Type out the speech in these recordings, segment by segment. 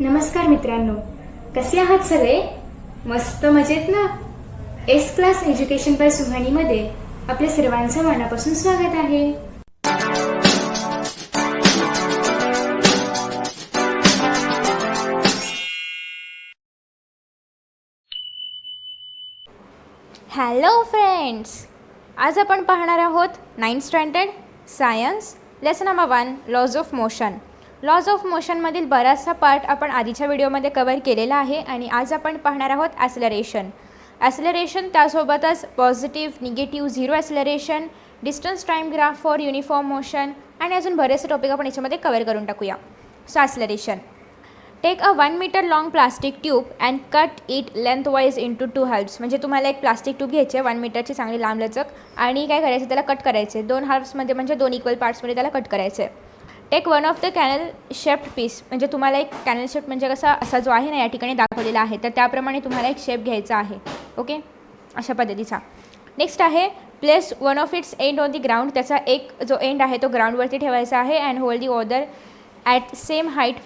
नमस्कार मित्रांनो, कसे आहात सगळे? मस्त मजेत ना? एस क्लास एज्युकेशन बाय सुहानीमध्ये आपल्या सर्वांचं मनापासून स्वागत आहे. हॅलो फ्रेंड्स, आज आपण पाहणार आहोत 9th standard science lesson number 1 laws of motion. Laws of मोशनमधील बराचसा पार्ट आपण आधीच्या व्हिडिओमध्ये कव्हर केलेला आहे आणि आज आपण पाहणार आहोत ॲक्सेलरेशन, त्यासोबतच positive, negative, zero acceleration, distance time graph for uniform motion आणि अजून बरेचसे टॉपिक आपण याच्यामध्ये कव्हर करून टाकूया. So acceleration. Take a 1 metre long plastic tube and cut it lengthwise into 2 halves. म्हणजे तुम्हाला एक प्लास्टिक ट्यूब घ्यायची आहे 1 मीटरची, चांगली लांब लचक, आणि काय करायचं, त्याला कट करायचे 2 हाल्फ्समध्ये, म्हणजे 2 इक्वल पार्ट्समध्ये त्याला कट करायचं आहे. Take one of the canal shaped piece. म्हणजे तुम्हाला एक कॅनल शेप म्हणजे कसा असा जो आहे ना या ठिकाणी दाखवलेला आहे, तर त्याप्रमाणे तुम्हाला एक शेप घ्यायचा आहे. ओके, अशा पद्धतीचा. नेक्स्ट आहे place one of its end on the ground. त्याचा एक जो एंड आहे तो ग्राउंडवरती ठेवायचा आहे. And hold the other at some height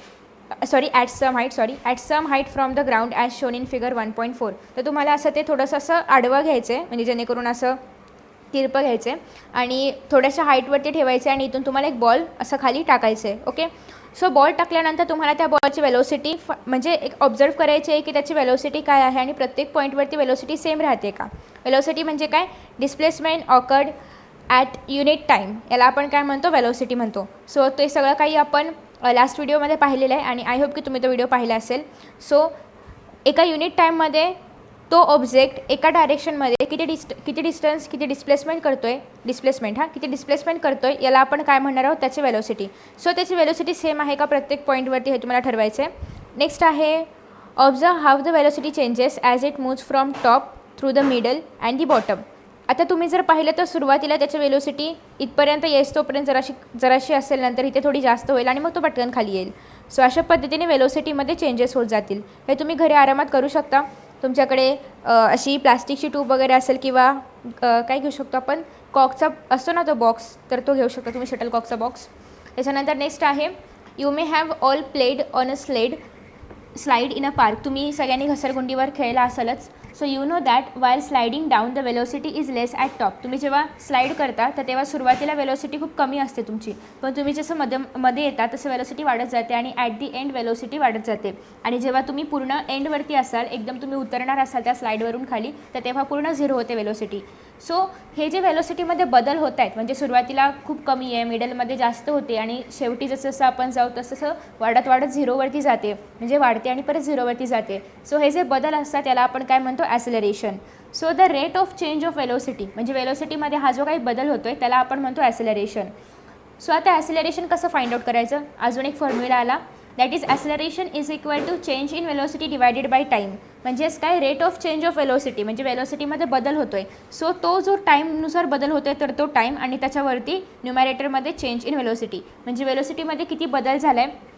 from the ground as shown in figure 1.4. तर तुम्हाला असं ते थोडंसं असं आडवं घ्यायचं आहे, म्हणजे जेणेकरून असं तिरपं घ्यायचं आहे आणि थोड्याशा हाईटवरती ठेवायचं आहे आणि इथून तुम्हाला एक बॉल असं खाली टाकायचं आहे. ओके, सो बॉल टाकल्यानंतर तुम्हाला त्या बॉलची वेलोसिटी म्हणजे एक ऑब्झर्व करायची आहे की त्याची वेलोसिटी काय आहे आणि प्रत्येक पॉईंटवरती वेलोसिटी सेम राहते का. वेलोसिटी म्हणजे काय, displacement awkward at unit time, याला आपण काय म्हणतो, वेलोसिटी म्हणतो. सो ते सगळं काही आपण लास्ट व्हिडिओमध्ये पाहिलेलं आहे आणि आय होप की तुम्ही तो व्हिडिओ पाहिला असेल. सो एका युनिट टाईममध्ये तो ऑब्जेक्ट एका डायरेक्शनमध्ये किती डिस्प्लेसमेंट करतो आहे, किती डिस्प्लेसमेंट करतो आहे, याला आपण काय म्हणणार आहोत, त्याची वेलोसिटी. सो त्याची वेलोसिटी सेम आहे का प्रत्येक पॉईंटवरती, हे तुम्हाला ठरवायचं आहे. नेक्स्ट आहे observe how the velocity changes as it moves from top through the middle and the bottom. आता तुम्ही जर पाहिलं तर सुरुवातीला त्याची वेलोसिटी इथपर्यंत येस तोपर्यंत जराशी असेल, नंतर इथे थोडी जास्त होईल आणि मग तो पटकन खाली येईल. सो अशा पद्धतीने वेलोसिटीमध्ये चेंजेस होत जातील. हे तुम्ही घरी आरामात करू शकता. तुमच्याकडे अशी प्लास्टिकची ट्यूब वगैरे असेल किंवा काय घेऊ शकतो आपण, कॉकचा असतो ना तो बॉक्स, तर तो घेऊ शकता तुम्ही, शटल कॉकचा बॉक्स. त्याच्यानंतर नेक्स्ट आहे you may have all played on a slide in a park. तुम्ही सगळ्यांनी घसरगुंडीवर खेळला असेलच. So you know that while sliding down the velocity is less at top. तुम्ही जेव्हा स्लाईड करता तर तेव्हा सुरुवातीला वेलोसिटी खूप कमी असते तुमची, पण तुम्ही जसं मध्ये येता तसं वेलोसिटी वाढत जाते आणि ॲट दी एंड वेलोसिटी वाढत जाते. आणि जेव्हा तुम्ही पूर्ण एंडवरती असाल, एकदम तुम्ही उतरणार असाल त्या स्लाईडवरून खाली, तर तेव्हा पूर्ण झिरो होते वेलोसिटी. सो हे जे वेलोसिटीमध्ये बदल होत आहेत, म्हणजे सुरुवातीला खूप कमी आहे, मिडलमध्ये जास्त होते आणि शेवटी जसं आपण जाऊ तसं वाढत झिरोवरती जाते, म्हणजे वाढते आणि परत झिरोवरती जाते. सो हे जे बदल असतात त्याला आपण काय म्हणतो, acceleration. So the rate of change of velocity, म्हणजे वेलोसिटीमध्ये हा जो काही बदल होतो आहे त्याला आपण म्हणतो ॲक्सेलरेशन. सो आता ॲक्सेलरेशन कसं फाइंड आउट करायचं, अजून एक फॉर्म्युला आला, that is acceleration is equal to change in velocity divided by time. म्हणजेच काय, rate of change of velocity, म्हणजे वेलोसिटीमध्ये बदल होतो आहे. सो तो जो टाईमनुसार बदल होतो आहे तर तो टाईम, आणि त्याच्यावरती न्यूमॅरेटरमध्ये चेंज इन वेलोसिटी, म्हणजे वेलोसिटीमध्ये किती बदल झाला आहे.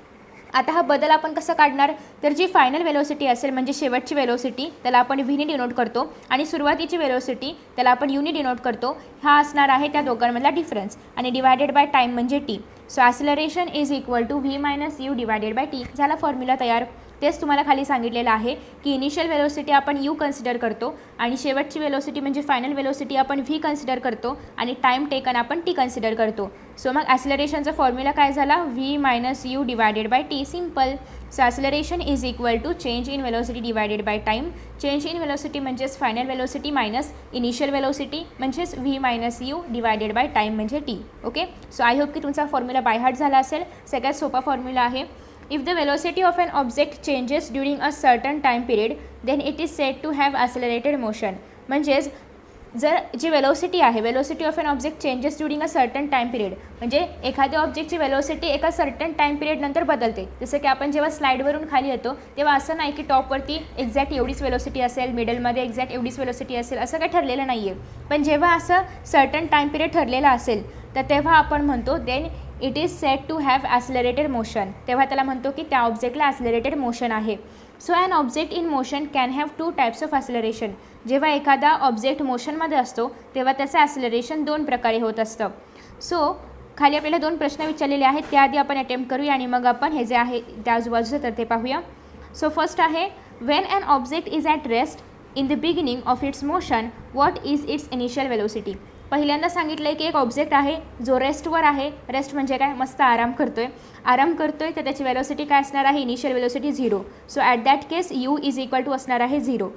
आता हा बदल आपण कसं काढणार, तर जी फायनल वेलोसिटी असेल, म्हणजे शेवटची वेलोसिटी, त्याला आपण व्हीने डिनोट करतो आणि सुरुवातीची वेलोसिटी त्याला आपण यूने डिनोट करतो. हा असणार आहे त्या दोघांमधला डिफरन्स, आणि डिवायडेड बाय टाईम म्हणजे T. So acceleration is equal to V minus U divided by T. झाला फॉर्म्युला तयार. तेच तुम्हाला खाली सांगितलेलं आहे की इनिशियल वेलोसिटी आपण यू कन्सिडर करतो आणि शेवटची वेलोसिटी म्हणजे फायनल वेलोसिटी आपण व्ही कन्सिडर करतो आणि टाईम टेकन आपण टी कन्सिडर करतो. सो मग ॲक्सेलरेशनचा फॉर्म्युला काय झाला, V minus U divided by T. Simple. So acceleration is equal to change in velocity divided by time. Change in velocity म्हणजेच final velocity minus initial velocity म्हणजेच V minus U divided by time म्हणजे T. Okay, so I hope की तुमचा formula by heart झाला असेल. सगळ्यात सोपा formula आहे. If the velocity of an object changes during a certain time period, then it is said to have accelerated motion. म्हणजेच जर जी वेलोसिटी आहे, velocity of an object changes during a certain time period, म्हणजे एखाद्या ऑब्जेक्टची velocity एका certain time period नंतर बदलते. जसं की आपण जेव्हा स्लाईडवरून खाली येतो तेव्हा असं नाही की टॉपवरती एक्झॅक्ट एवढीच वेलोसिटी असेल, मिडलमध्ये एक्झॅक्ट एवढीच वेलोसिटी असेल, असं काही ठरलेलं नाही आहे. पण जेव्हा असं सर्टन टाईम पिरियड ठरलेला असेल तर तेव्हा आपण म्हणतो then it is set to have accelerated motion. तेव्हा त्याला म्हणतो की त्या ऑब्जेक्टला ॲक्सेलरेटेड मोशन आहे. So an object in motion can have 2 types of acceleration. जेव्हा एखादा ऑब्जेक्ट मोशनमध्ये असतो तेव्हा त्याचं ॲक्सेलरेशन 2 प्रकारे होत असतं. सो खाली आपल्याला 2 प्रश्न विचारलेले आहेत, त्याआधी आपण अटेम्प्ट करूया आणि मग आपण हे जे आहे त्या आजूबाजूचं तर ते पाहूया. सो फर्स्ट आहे, when an object is at rest in the beginning of its motion what is its initial velocity. पहिल्यांदा सांगितलं आहे की एक ऑब्जेक्ट आहे जो रेस्टवर आहे. रेस्ट म्हणजे काय, मस्त आराम करतोय तर त्याची वेलोसिटी काय असणार आहे, initial velocity 0. So at that case U is equal to असणार आहे 0.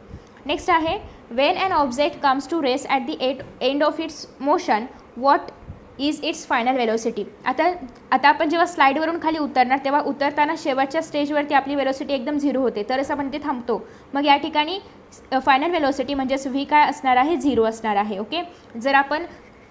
नेक्स्ट आहे, when an object comes to rest at the end of its motion what is its final velocity. आता आपण जेव्हा स्लाईडवरून खाली उतरणार तेव्हा उतरताना शेवटच्या स्टेजवरती आपली वेलोसिटी एकदम 0 होते, तरच आपण ते थांबतो. मग या ठिकाणी फायनल वेलोसिटी म्हणजेच व्ही काय असणार आहे, 0 असणार आहे. ओके, जर आपण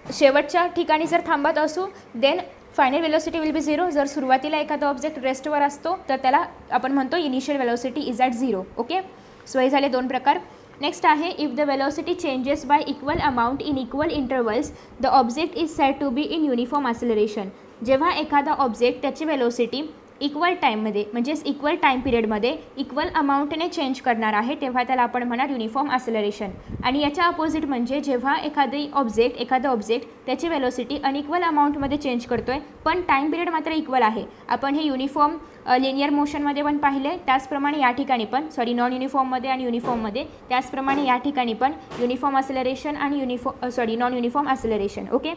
शेवटच्या ठिकाणी जर थांबत असू then final velocity will be 0. जर सुरुवातीला एखादा ऑब्जेक्ट रेस्टवर असतो तर त्याला आपण म्हणतो initial velocity is at 0. Okay, so हे झाले 2 प्रकार. नेक्स्ट आहे, if the velocity changes by equal amount in equal intervals the object is said to be in uniform acceleration. जेव्हा एखादा ऑब्जेक्ट त्याची वेलोसिटी इक्वल टाईममध्ये म्हणजेच इक्वल टाईम पिरियडमध्ये इक्वल अमाऊंटने चेंज करणार आहे तेव्हा त्याला आपण म्हणणार युनिफॉर्म ॲक्सिलरेशन. आणि याच्या अपोजिट म्हणजे जेव्हा एखादा ऑब्जेक्ट त्याची वेलोसिटी अनइक्वल अमाऊंटमध्ये चेंज करतो आहे पण टाईम पिरियड मात्र इक्वल आहे. आपण हे युनिफॉर्म लिनियर मोशनमध्ये पण पाहिले, त्याचप्रमाणे या ठिकाणी पण नॉन युनिफॉर्ममध्ये आणि युनिफॉर्ममध्ये त्याचप्रमाणे या ठिकाणी पण युनिफॉर्म ॲक्सिलरेशन आणि non uniform acceleration. Okay,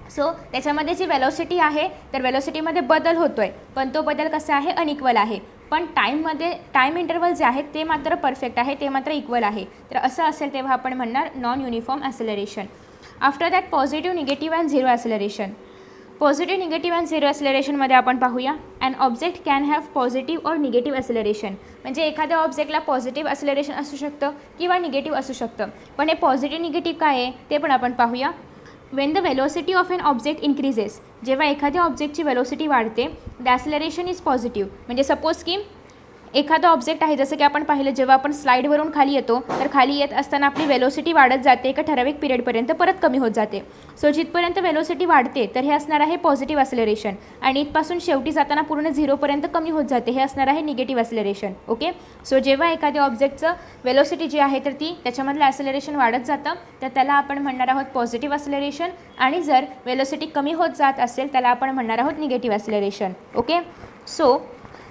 so त्याच्यामध्ये जी वेलोसिटी आहे तर वेलोसिटीमध्ये बदल होतो आहे पण तो बदल कसा आहे, अनइक्वल आहे. पण टाईम इंटरवल जे आहेत ते मात्र परफेक्ट आहे, ते मात्र इक्वल आहे. तर असं असेल तेव्हा आपण म्हणणार non uniform acceleration. After that positive, negative and zero acceleration. Positive, negative and zero ॲक्सिलरेशनमध्ये आपण पाहूया, and object can have positive और निगेटिव्ह ॲक्सिलरेशन. म्हणजे एखाद्या ऑब्जेक्टला पॉझिटिव्ह ॲक्सिलरेशन असू शकतं किंवा निगेटिव्ह असू शकतं. पण हे पॉझिटिव्ह निगेटिव्ह काय आहे ते पण आपण पाहूया. Wien the velocity of an object increases, जेव्हा एखाद्या ऑब्जेक्टची वेलोसिटी वाढते द ॲक्सिलरेशन इज पॉझिटिव्ह. म्हणजे सपोज की एखादा ऑब्जेक्ट आहे, जसं की आपण पाहिलं जेव्हा आपण स्लाईडवरून खाली येतो तर खाली येत असताना आपली वेलोसिटी वाढत जाते एका ठराविक पिरियडपर्यंत, परत कमी होत जाते. सो जिथपर्यंत वेलोसिटी वाढते तर हे असणार आहे पॉझिटिव्ह ॲक्सिलरेशन आणि इथपासून शेवटी जाताना पूर्ण 0पर्यंत कमी होत जाते, हे असणार आहे निगेटिव्ह ॲक्सिलरेशन. ओके, सो जेव्हा एखाद्या ऑब्जेक्टचं वेलोसिटी जी आहे तर ती त्याच्यामधलं ॲक्सिलरेशन वाढत जातं तर त्याला आपण म्हणणार आहोत पॉझिटिव्ह ॲक्सिलरेशन. आणि जर वेलोसिटी कमी होत जात असेल त्याला आपण म्हणणार आहोत negative acceleration. Okay, so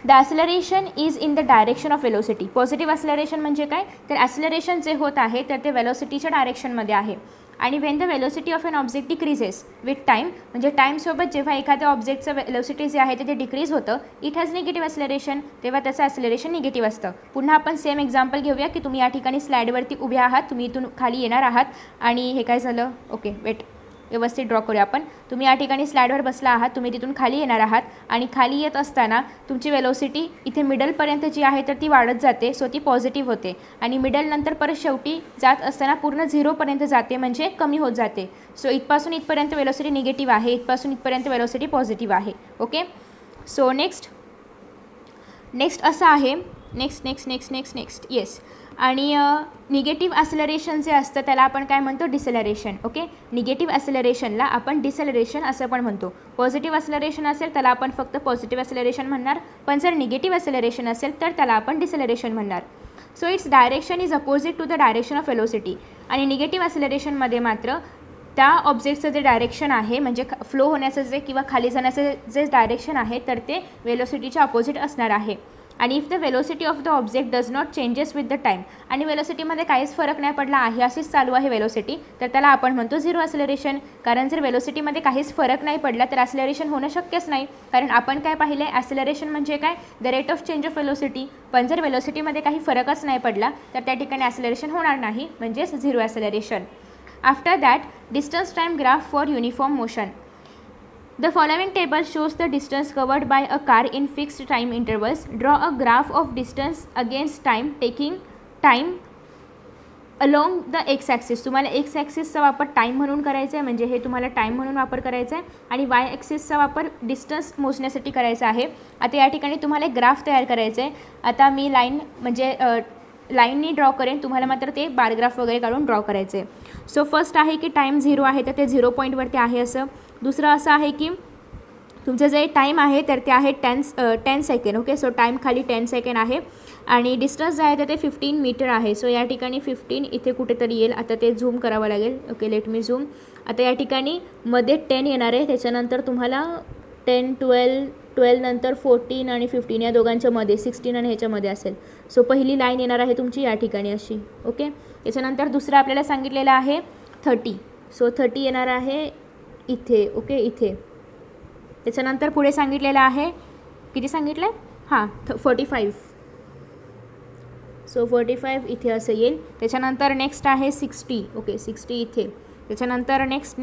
the acceleration is in the direction of velocity. Positive acceleration म्हणजे काय, तर ॲक्सिलरेशन जे होत आहे तर ते वेलोसिटीच्या डायरेक्शनमध्ये आहे. आणि Wien the velocity of an object decreases with time, म्हणजे टाईमसोबत जेव्हा एखाद्या ऑब्जेक्टचं वेलोसिटी जे आहे ते डिक्रीज होतं, इट हॅज निगेटिव्ह ॲक्सिलरेशन, तेव्हा त्याचं ॲक्सिलरेशन निगेटिव्ह असतं. पुन्हा आपण सेम एक्झाम्पल घेऊया की तुम्ही या ठिकाणी स्लाईडवरती उभे आहात, तुम्ही इथून खाली येणार आहात आणि हे काय झालं, ओके वेट व्यवस्थित ड्रॉ करूया आपण. तुम्ही या ठिकाणी स्लाईडवर बसला आहात, तुम्ही तिथून खाली येणार आहात आणि खाली येत असताना तुमची वेलोसिटी इथे मिडलपर्यंत जी आहे तर ती वाढत जाते, सो ती पॉझिटिव्ह होते. आणि मिडल नंतर परत शेवटी जात असताना पूर्ण 0पर्यंत जाते म्हणजे कमी होत जाते. सो इथपासून इथपर्यंत वेलोसिटी निगेटिव्ह आहे, इथपासून इथपर्यंत वेलोसिटी पॉझिटिव्ह आहे. ओके, सो नेक्स्ट असं आहे, नेक्स्ट येस. आणि निगेटिव्ह ॲक्सिलरेशन जे असतं त्याला आपण काय म्हणतो, डिसेलरेशन. ओके, निगेटिव्ह ॲक्सिलरेशनला आपण डिसेलरेशन असं पण म्हणतो. पॉझिटिव्ह ॲक्सिलरेशन असेल त्याला आपण फक्त पॉझिटिव्ह ॲक्सिलरेशन म्हणणार, पण जर निगेटिव्ह ॲक्सिलरेशन असेल तर त्याला आपण डिसेलरेशन म्हणणार. So its direction is opposite to the direction of velocity. आणि निगेटिव्ह ॲक्सिलरेशनमध्ये मात्र त्या ऑब्जेक्टचं जे डायरेक्शन आहे म्हणजे फ्लो होण्याचं जे किंवा खाली जाण्याचं जे डायरेक्शन आहे तर ते वेलोसिटीच्या अपोजिट असणार आहे. आणि if the velocity of the object does not changes with the time, आणि वेलोसिटीमध्ये काहीच फरक नाही पडला आहे, अशीच चालू आहे वेलोसिटी, तर त्याला आपण म्हणतो झिरो ॲक्सिलरेशन. कारण जर वेलोसिटीमध्ये काहीच फरक नाही पडला तर ॲक्सिलरेशन होणं शक्यच नाही. कारण आपण काय पाहिलं आहे, ॲक्सिलरेशन म्हणजे काय, the rate of change of velocity. पण जर वेलोसिटीमध्ये काही फरकच नाही पडला तर त्या ठिकाणी ॲक्सिलरेशन होणार नाही, म्हणजेच zero acceleration. After that distance time graph for uniform motion. The following table shows the distance covered by a car in fixed time intervals. Draw a graph of distance against time taking time along the x axis. तुम्हाला x ॲक्सिसचा वापर time म्हणून करायचा आहे, म्हणजे हे तुम्हाला time म्हणून वापर करायचा आहे. आणि y ॲक्सिसचा वापर डिस्टन्स मोजण्यासाठी करायचा आहे. आता या ठिकाणी तुम्हाला एक ग्राफ तयार करायचं आहे. आता मी लाईन म्हणजे लाईननी ड्रॉ करेन, तुम्हाला मात्र ते बारग्राफ वगैरे काढून ड्रॉ करायचे आहे. सो फर्स्ट आहे की टाईम 0 आहे तर ते 0 पॉईंटवरती आहे असं. दुसरं असं आहे की तुमचं जे टाईम आहे तर ते आहे 10 सेकंड. ओके, सो टाईम खाली 10 सेकंड आहे आणि डिस्टन्स जे आहे तर ते 15 मीटर आहे. सो या ठिकाणी 15 इथे कुठेतरी येईल. आता ते झूम करावं लागेल. Okay, let me zoom. आता या ठिकाणी मध्ये 10 येणार आहे, त्याच्यानंतर तुम्हाला 10, 12 नंतर 14 आणि 15 या दोघांच्या मध्ये 16 आणि ह्याच्यामध्ये असेल. सो पहिली लाईन येणार आहे तुमची या ठिकाणी अशी. ओके, त्याच्यानंतर दुसरं आपल्याला सांगितलेलं आहे 30. सो 30 येणार आहे इथे. ओके, इथे. त्याच्यानंतर पुढे सांगितलेलं आहे, किती सांगितलं आहे? हां, 45. सो 45 इथे असं येईल. त्याच्यानंतर नेक्स्ट आहे 60. ओके, 60 इथे. त्याच्यानंतर नेक्स्ट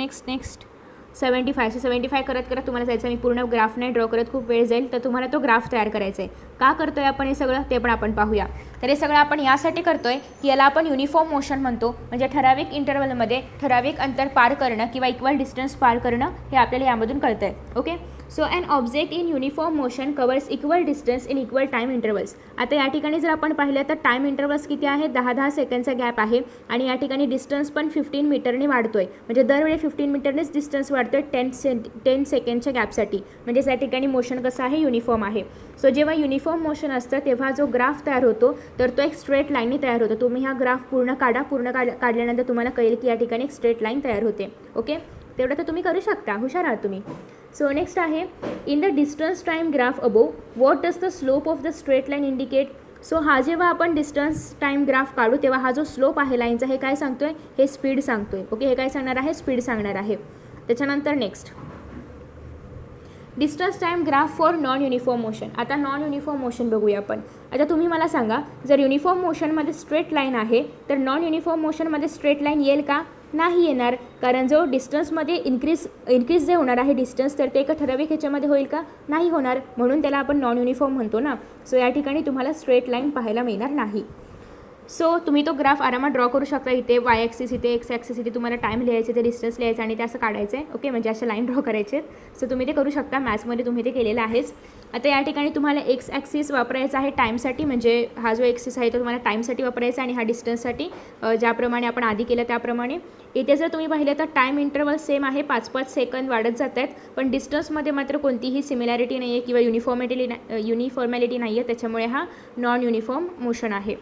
75. सो 75 करत करत तुम्हाला जायचं. मी पूर्ण ग्राफ नाही ड्रॉ करत, खूप वेळ जाईल. तर तुम्हाला तो ग्राफ तयार करायचा आहे. का करतो आहे आपण हे सगळं ते पण आपण पाहूया. तर हे सगळं आपण यासाठी करतो आहे की याला आपण युनिफॉर्म मोशन म्हणतो. म्हणजे ठराविक इंटरवलमध्ये ठराविक अंतर पार करणं किंवा इक्वल डिस्टन्स पार करणं हे आपल्याला यामधून कळतं आहे. Okay, so an object in uniform motion covers equal distance in equal time intervals. आता या ठिकाणी जर आपण पाहिलं तर टाईम इंटरवल्स किती आहे? 10-10 सेकंडचा गॅप आहे आणि या ठिकाणी डिस्टन्स पण 15 मीटरने वाढतो आहे. म्हणजे दरवेळी 15 मीटरनेच डिस्टन्स वाढतो आहे 10 सेकंडच्या गॅपसाठी. म्हणजे या ठिकाणी मोशन कसं आहे? युनिफॉर्म आहे. सो जेव्हा युनिफॉर्म मोशन असतं तेव्हा जो ग्राफ तयार होतो तर तो एक स्ट्रेट लाईनने तयार होतो. तुम्ही हा ग्राफ पूर्ण काढल्यानंतर तुम्हाला कळेल की या ठिकाणी एक स्ट्रेट लाईन तयार होते. ओके, तेवढं तर तुम्ही करू शकता, हुशार आहात तुम्ही. सो नेक्स्ट आहे in the distance time graph above what does the slope of the straight line indicate. So हा जेव्हा आपण डिस्टन्स टाईम ग्राफ काढू तेव्हा हा जो स्लोप आहे लाईनचा हे काय सांगतोय? हे स्पीड सांगतोय. ओके, हे काय सांगणार आहे? स्पीड सांगणार आहे. त्याच्यानंतर next distance time graph for non uniform motion. आता नॉन युनिफॉर्म मोशन बघूया आपण. आता तुम्ही मला सांगा, जर युनिफॉर्म मोशनमध्ये स्ट्रेट लाईन आहे तर नॉन युनिफॉर्म मोशनमध्ये स्ट्रेट लाईन येईल का? नाही येणार. कारण जो डिस्टन्समध्ये इन्क्रीज जे होणार आहे डिस्टन्स तर ते एका ठराविक ह्याच्यामध्ये होईल का? नाही होणार. म्हणून त्याला आपण नॉन युनिफॉर्म म्हणतो ना. सो या ठिकाणी तुम्हाला स्ट्रेट लाईन पाहायला मिळणार नाही. सो तुम्ही तो ग्राफ आरामात ड्रॉ करू शकता. इथे वाय ॲक्सिस, इथे एक्स ॲक्सिस, इथे तुम्हाला टाईम लिहायचे, ते डिस्टन्स लिहायचं आणि ते असं काढायचं आहे. ओके, म्हणजे अशा लाईन ड्रॉ करायचे. सो तुम्ही ते करू शकता. मॅथ्समध्ये तुम्ही ते केलेलं आहेच. आता या ठिकाणी तुम्हाला एक्स ॲक्सिस वापरायचा आहे टाईमसाठी. म्हणजे हा जो ॲक्सिस आहे तो तुम्हाला टाईमसाठी वापरायचा आणि हा डिस्टन्ससाठी, ज्याप्रमाणे आपण आधी केलं त्याप्रमाणे. इथे जर तुम्ही पाहिलं तर टाईम इंटरवल सेम आहे, 5-5 सेकंद वाढत जात आहेत. पण डिस्टन्समध्ये मात्र कोणतीही सिमिलॅरिटी नाही आहे किंवा युनिफॉर्मॅलिटी नाही आहे. त्याच्यामुळे हा नॉन युनिफॉर्म मोशन आहे.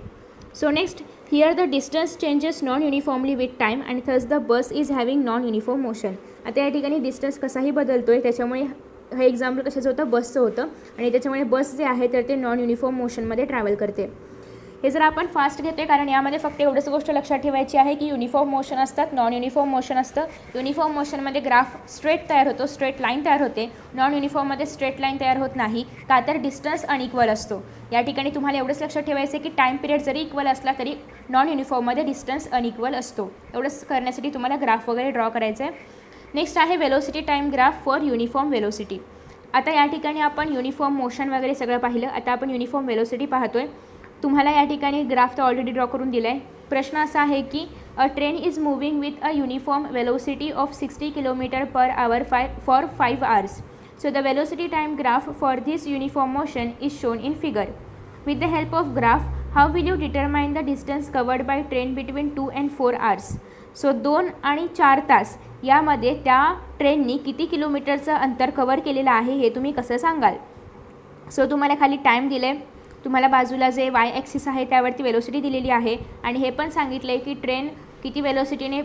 So next, here the distance changes non-uniformly with time and thus the bus is having non-uniform motion. आता या ठिकाणी डिस्टन्स कसाही बदलतो आहे, त्याच्यामुळे हे एक्झाम्पल कशाचं होतं? बसचं होतं. आणि त्याच्यामुळे बस जे आहे तर ते नॉन युनिफॉर्म मोशनमध्ये ट्रॅव्हल करते. हे जर आपण फास्ट घेतो आहे कारण यामध्ये फक्त एवढंच गोष्ट लक्षात ठेवायची आहे की युनिफॉर्म मोशन असतात, नॉन युनिफॉर्म मोशन असतं. युनिफॉर्म मोशनमध्ये ग्राफ स्ट्रेट तयार होतो, स्ट्रेट लाईन तयार होते. नॉन युनिफॉर्ममध्ये स्ट्रेट लाईन तयार होत नाही, का तर डिस्टन्स अनइक्वल असतो. या ठिकाणी तुम्हाला एवढंच लक्षात ठेवायचं आहे की टाईम पिरियड जरी इक्वल असला तरी नॉन युनिफॉर्ममध्ये डिस्टन्स अनइक्वल असतो. एवढंच करण्यासाठी तुम्हाला ग्राफ वगैरे ड्रॉ करायचं आहे. नेक्स्ट आहे velocity time graph for uniform velocity. आता या ठिकाणी आपण युनिफॉर्म मोशन वगैरे सगळं पाहिलं. आता आपण युनिफॉर्म वेलोसिटी पाहतो आहे. तुम्हाला या ठिकाणी ग्राफ तर ऑलरेडी ड्रॉ करून दिला आहे. प्रश्न असा आहे की अ train is moving with a uniform velocity of 60 km/h for 5 hours. So the velocity time graph for this uniform motion is shown in figure. With the help of graph, how will you determine the distance covered by train between 2 and 4 hours? So 2 आणि 4 तास यामध्ये त्या ट्रेननी किती किलोमीटरचं अंतर cover केलेलं आहे हे तुम्ही कसं सांगाल? सो तुम्हाला खाली टाईम दिले आहे, तुम्हाला बाजूला जे वाय ॲक्सिस आहे त्यावरती वेलोसिटी दिलेली आहे आणि हे पण सांगितलं आहे की ट्रेन किती वेलोसिटीने